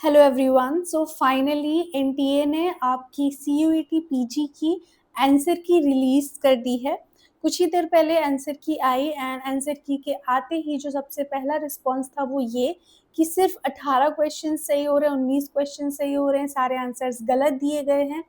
Hello everyone. So finally NTA ने आपकी CUET PG की आंसर की रिलीज कर दी है। कुछ ही देर पहले आंसर की आई एंड आंसर की के आते ही जो सबसे पहला रिस्पांस था वो ये कि सिर्फ 18 क्वेश्चन सही हो रहे हैं, 19 क्वेश्चन सही हो रहे हैं, सारे आंसर्स गलत दिए गए हैं।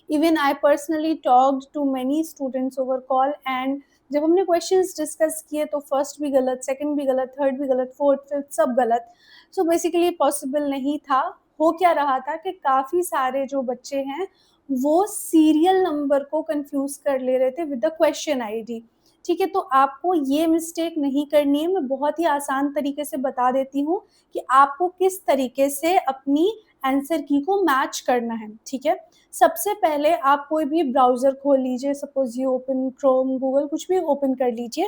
Even I personally talked to many students over call and जब हमने क्वेश्चंस डिस्कस किए तो फर्स्ट भी गलत, सेकंड भी गलत, थर्ड भी गलत, फोर्थ फिफ्थ सब गलत। सो बेसिकली पॉसिबल नहीं था। हो क्या रहा था कि काफ़ी सारे जो बच्चे हैं वो सीरियल नंबर को कंफ्यूज कर ले रहे थे विद द क्वेश्चन आईडी। ठीक है, तो आपको ये मिस्टेक नहीं करनी है। मैं बहुत ही आसान तरीके से बता देती हूँ कि आपको किस तरीके से अपनी आंसर की को मैच करना है। ठीक है, सबसे पहले आप कोई भी ब्राउज़र खोल लीजिए, suppose you open Chrome, Google, कुछ भी ओपन कर लीजिए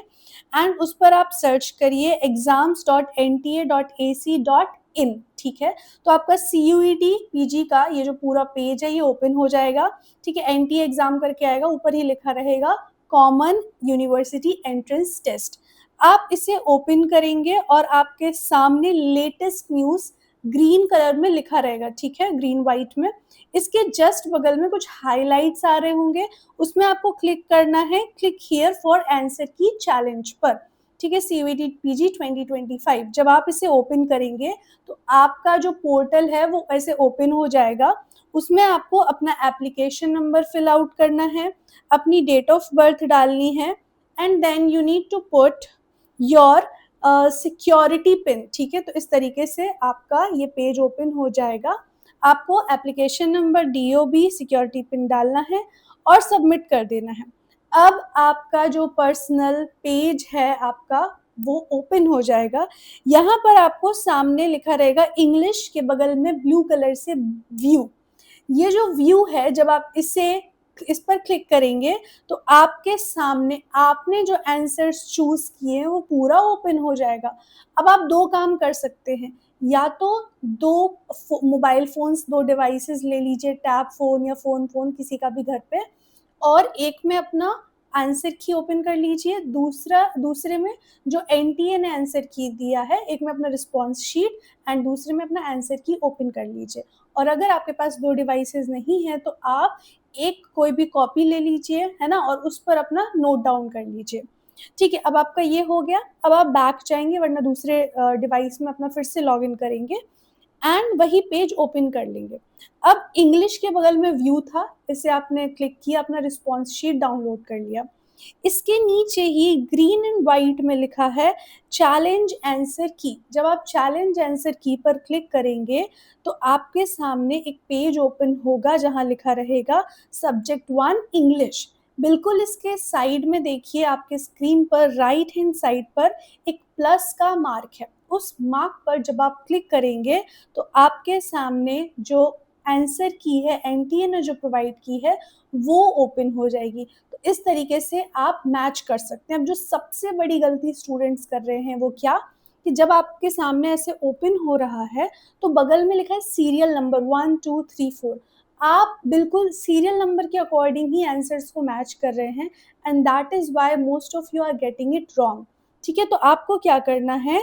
एंड उस पर आप सर्च करिए exams.nta.ac.in। ठीक है, तो आपका सीयूईटी पीजी का ये जो पूरा पेज है ये ओपन हो जाएगा। ठीक है, एनटीए एग्जाम करके आएगा, ऊपर ही लिखा रहेगा कॉमन यूनिवर्सिटी एंट्रेंस टेस्ट। आप इसे ओपन करेंगे और आपके सामने लेटेस्ट न्यूज़ ग्रीन कलर में लिखा रहेगा। ठीक है, ग्रीन वाइट में। इसके जस्ट बगल में कुछ हाइलाइट्स आ रहे होंगे, उसमें आपको क्लिक करना है, क्लिक हियर फॉर आंसर की चैलेंज पर। ठीक है, सीयूईटी पीजी 2025। जब आप इसे ओपन करेंगे तो आपका जो पोर्टल है वो ऐसे ओपन हो जाएगा। उसमें आपको अपना एप्लीकेशन नंबर फिल आउट करना है, अपनी डेट ऑफ बर्थ डालनी है and then you need to put your security pin. ठीक है, तो इस तरीके से आपका ये पेज ओपन हो जाएगा। आपको application number, DOB, security pin डालना है और सबमिट कर देना है। अब आपका जो पर्सनल पेज है आपका वो ओपन हो जाएगा। यहाँ पर आपको सामने लिखा रहेगा इंग्लिश के बगल में ब्लू कलर से व्यू। ये जो व्यू है, जब आप इस पर क्लिक करेंगे तो आपके सामने आपने जो आंसर्स चूज किए हैं वो पूरा ओपन हो जाएगा। अब आप दो काम कर सकते हैं, या तो दो मोबाइल फोन्स, दो डिवाइसेस ले लीजिए, टैब फोन या फोन किसी का भी घर पे, और एक में अपना आंसर की ओपन कर लीजिए, दूसरे में जो एनटीए ने आंसर की दिया है, एक में अपना रिस्पॉन्स शीट एंड दूसरे में अपना आंसर की ओपन कर लीजिए। और अगर आपके पास दो डिवाइसेस नहीं है तो आप एक कोई भी कॉपी ले लीजिए, है ना, और उस पर अपना नोट डाउन कर लीजिए। ठीक है, अब आपका ये हो गया। अब आप बैक जाएंगे, वरना दूसरे डिवाइस में अपना फिर से लॉग इन करेंगे एंड वही पेज ओपन कर लेंगे। अब इंग्लिश के बगल में व्यू था, इसे आपने क्लिक किया, अपना रिस्पॉन्स शीट डाउनलोड कर लिया। इसके नीचे ही ग्रीन एंड व्हाइट में लिखा है चैलेंज आंसर की। जब आप चैलेंज आंसर की पर क्लिक करेंगे तो आपके सामने एक पेज ओपन होगा जहां लिखा रहेगा सब्जेक्ट 1 इंग्लिश। बिल्कुल इसके साइड में देखिए, आपके स्क्रीन पर राइट हैंड साइड पर एक प्लस का मार्क है। उस मार्क पर जब आप क्लिक करेंगे तो आपके सामने जो आंसर की है एनटीए ने जो प्रोवाइड की है वो ओपन हो जाएगी। तो इस तरीके से आप मैच कर सकते हैं। अब जो सबसे बड़ी गलती स्टूडेंट्स कर रहे हैं वो क्या, कि जब आपके सामने ऐसे ओपन हो रहा है तो बगल में लिखा है सीरियल नंबर 1 2 3 4। आप बिल्कुल सीरियल नंबर के अकॉर्डिंग ही आंसर्स को मैच कर रहे हैं and that is why most of you are getting it wrong. ठीक है, तो आपको क्या करना है,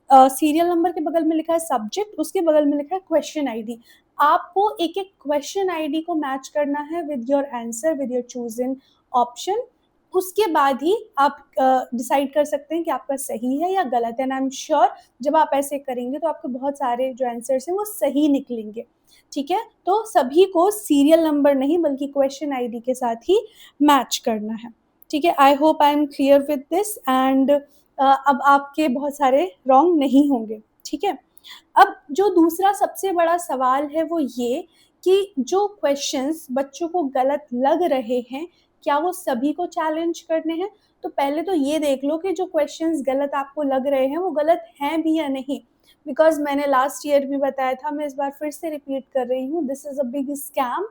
सीरियल नंबर के बगल में लिखा है सब्जेक्ट, उसके बगल में लिखा है क्वेश्चन आईडी। आपको एक एक क्वेश्चन आईडी को मैच करना है with your answer, with your chosen option. उसके बाद ही आप डिसाइड कर सकते हैं कि आपका सही है या गलत है। एंड आई एम श्योर जब आप ऐसे करेंगे तो आपके बहुत सारे जो आंसर्स हैं वो सही निकलेंगे। ठीक है, तो सभी को सीरियल नंबर नहीं बल्कि क्वेश्चन आईडी के साथ ही मैच करना है। ठीक है, I hope I am clear with this and अब आपके बहुत सारे रॉन्ग नहीं होंगे। ठीक है, अब जो दूसरा सबसे बड़ा सवाल है वो ये कि जो क्वेश्चंस बच्चों को गलत लग रहे हैं, क्या वो सभी को चैलेंज करने हैं? तो पहले तो ये देख लो कि जो क्वेश्चंस गलत आपको लग रहे हैं वो गलत हैं भी या नहीं। बिकॉज मैंने लास्ट ईयर भी बताया था, मैं इस बार फिर से रिपीट कर रही हूँ, this is a big scam.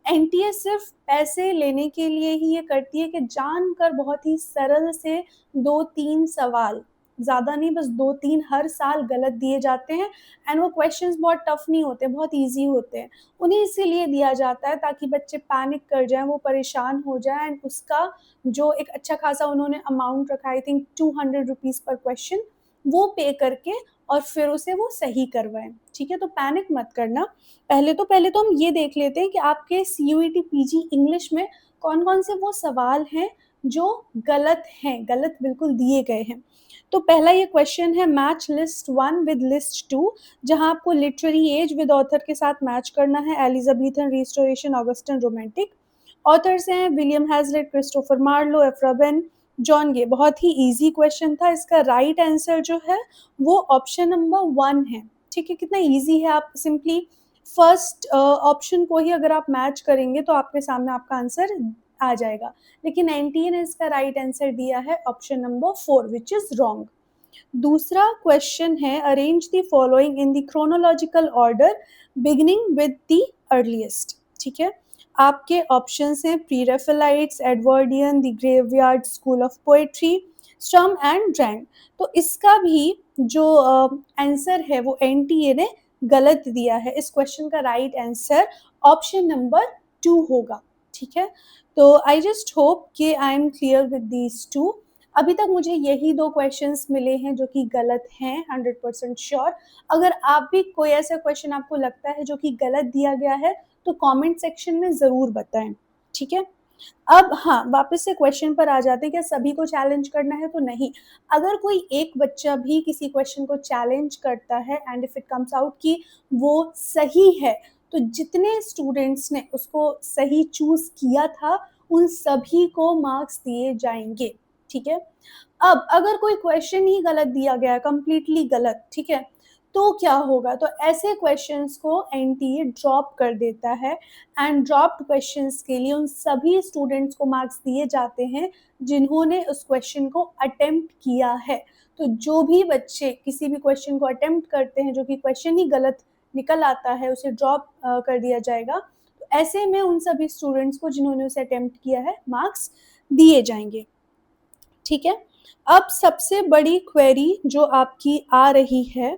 NTA सिर्फ पैसे लेने के लिए ही ये करती है कि जानकर बहुत ही सरल से 2-3 सवाल, ज़्यादा नहीं, बस 2-3 हर साल गलत दिए जाते हैं एंड वो क्वेश्चंस बहुत टफ नहीं होते, बहुत ईजी होते हैं। उन्हें इसीलिए दिया जाता है ताकि बच्चे पैनिक कर जाएं, वो परेशान हो जाएं एंड उसका जो एक अच्छा खासा उन्होंने अमाउंट रखा, आई थिंक 200 रुपीज़ पर क्वेश्चन, वो पे करके और फिर उसे वो सही करवाएँ, ठीक है? तो पैनिक मत करना। पहले तो हम ये देख लेते हैं कि आपके सीयूईटी पीजी इंग्लिश में कौन-कौन से वो सवाल हैं जो गलत हैं, गलत बिल्कुल दिए गए हैं। तो पहला ये क्वेश्चन है मैच लिस्ट 1 विद लिस्ट 2 जहाँ आपको लिटरेरी एज विद ऑथर के साथ मैच करना है Elizabethan, Restoration, Augustan, romantic. Authors हैं William Hazlitt, Christopher Marlowe, Aphra Behn, John Gay. बहुत ही ईज़ी क्वेश्चन था, इसका राइट आंसर जो है वो ऑप्शन नंबर 1 है, ठीक है? कितना ईज़ी है, आप सिंपली फर्स्ट ऑप्शन को ही अगर आप मैच करेंगे तो आपके सामने आपका आंसर आ जाएगा। लेकिन एनटीए ने इसका राइट आंसर दिया है option number 4 which is wrong. दूसरा क्वेश्चन है arrange the following in the chronological order beginning with the earliest, ठीक है? आपके ऑप्शंस हैं pre-Raphaelites, Edwardian, the graveyard school of poetry, Sturm and Drang. तो इसका भी जो आंसर है वो एनटीए ने गलत दिया है। इस क्वेश्चन का राइट आंसर ऑप्शन नंबर 2 होगा, ठीक है? तो आई जस्ट होप कि I am clear with these 2। अभी तक मुझे यही 2 क्वेश्चंस मिले हैं जो कि गलत हैं 100% श्योर। अगर आप भी कोई ऐसा क्वेश्चन आपको लगता है जो कि गलत दिया गया है, तो कमेंट सेक्शन में ज़रूर बताएँ, ठीक है? अब हाँ, वापस से क्वेश्चन पर आ जाते हैं, क्या सभी को चैलेंज करना है? तो नहीं। अगर कोई एक बच्चा भी किसी क्वेश्चन को चैलेंज करता है and if it comes out कि वो सही है, तो जितने स्टूडेंट्स ने उसको सही चूज़ किया था, उन सभी को मार्क्स दिए जाएँगे, ठीक है? अब अगर कोई क्वेश्चन ही गलत दिया गया है, कंप्लीटली गलत, ठीक है? तो क्या होगा? तो ऐसे क्वेश्चंस को एनटीए ड्रॉप कर देता है एंड ड्रॉप्ड क्वेश्चंस के लिए उन सभी स्टूडेंट्स को मार्क्स दिए जाते हैं, जिन्होंने उस क्वेश्चन को अटेम्प्ट किया है। तो जो भी बच्चे किसी भी क्वेश्चन को अटेम्प्ट करते हैं, जो कि क्वेश्चन ही गलत निकल आता है, उसे ड्रॉप कर दिया जाएगा। तो ऐसे में उन सभी स्टूडेंट्स को जिन्होंने उसे अटेम्प्ट किया है, मार्क्स दिए जाएँगे, ठीक है? अब सबसे बड़ी क्वेरी जो आपकी आ रही है,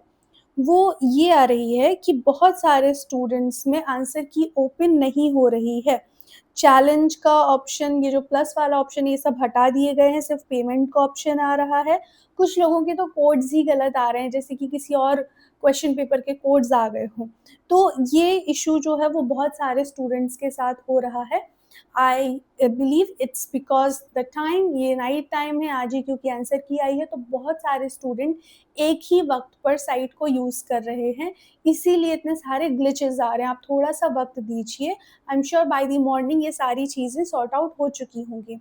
वो ये आ रही है कि बहुत सारे स्टूडेंट्स में आंसर की ओपन नहीं हो रही है। चैलेंज का ऑप्शन, ये जो प्लस वाला ऑप्शन, ये सब हटा दिए गए हैं, सिर्फ़ पेमेंट का ऑप्शन आ रहा है। कुछ लोगों के तो कोड्स ही गलत आ रहे हैं, जैसे कि किसी और क्वेश्चन पेपर के कोड्स आ गए हों। तो ये इश्यू जो है वो बहुत सारे स्टूडेंट्स के साथ हो रहा है। I believe it's because the time, ये नाइट टाइम है आज ही, क्योंकि आंसर की आई है, तो बहुत सारे स्टूडेंट एक ही वक़्त पर साइट को यूज़ कर रहे हैं, इसीलिए इतने सारे ग्लिचेज़ आ रहे हैं। आप थोड़ा-सा वक़्त दीजिए, I am sure by the morning ये सारी चीज़ें सॉर्ट आउट हो चुकी होंगी।